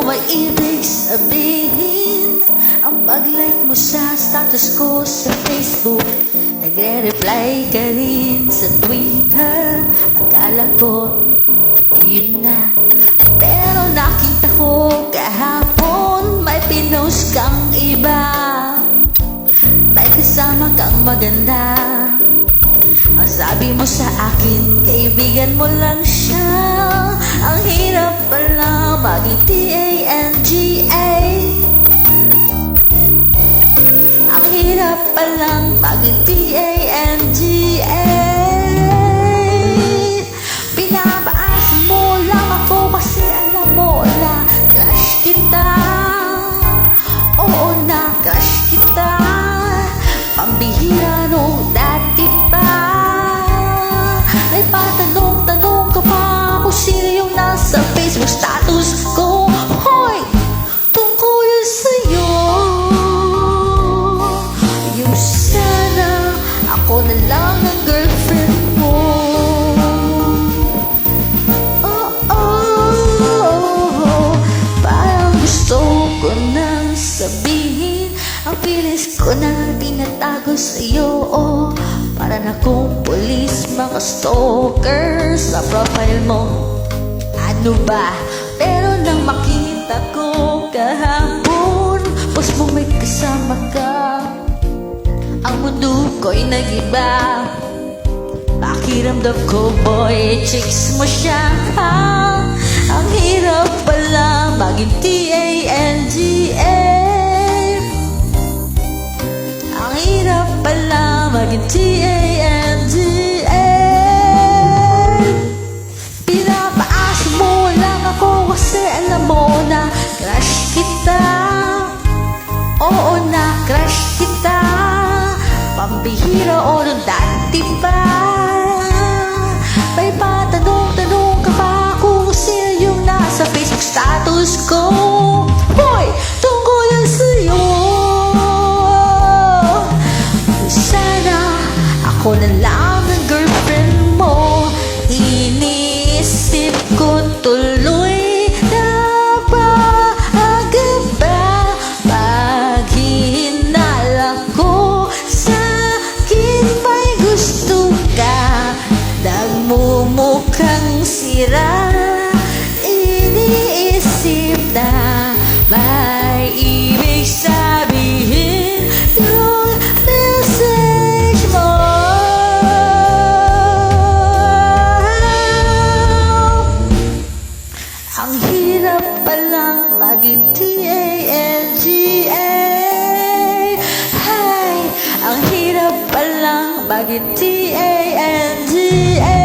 may ibig sabihin ang pag-like mo sa status ko sa Facebook? Nagre-reply ka rin sa Twitter. Akala ko yun na, pero nakita ko kahapon may pinost kang iba, may kasama kang maganda. Ang sabi mo sa akin, kaibigan mo lang siya. Ang hirap pala maging T-A-N-G-A. Ang hirap palang maging T-A-N-G-A. Pinapaasa mo lang ako kasi alam mo na crush kita. Oo, na crush kita. Pambihira nung dati pa. May patanong-tanong ka pa kung sino yung nasa Facebook status ko. Hoy, tungkol yun sa'yo. Yung sana ako na lang ang girlfriend mo. Parang gusto ko nang sabihin ang feelings ko na tinatago sa'yo. Para na kung police, mga stalker sa profile mo. Ano ba? Pero nang makita ko kahapon, post mo may kasama ka, ang mundo ko'y nag-iba. Pakiramdam ko, boy, chicks mo siya. Ang hirap pala maging T-A-N-G-A. Ang hirap pala maging T-A-N-G-A. Pinapaasa mo lang ako kasi alam mo na crush kita. Oo, na crush kita. Pambihira o nung dati pa. May patanong-tanong ka pa kung sino yung nasa Facebook status ko. Hoy, tungkol yan sa'yo. Ako na lang ang girlfriend mo. Iniisip ko tuloy na pag-aba. Pag hinala ko sa'kin may gusto ka, nagmumukhang sira. Iniisip na may ibig sabihin yung message mo. Ang hirap palang maging T-A-N-G-A. Hey, ang hirap palang maging T-A-N-G-A.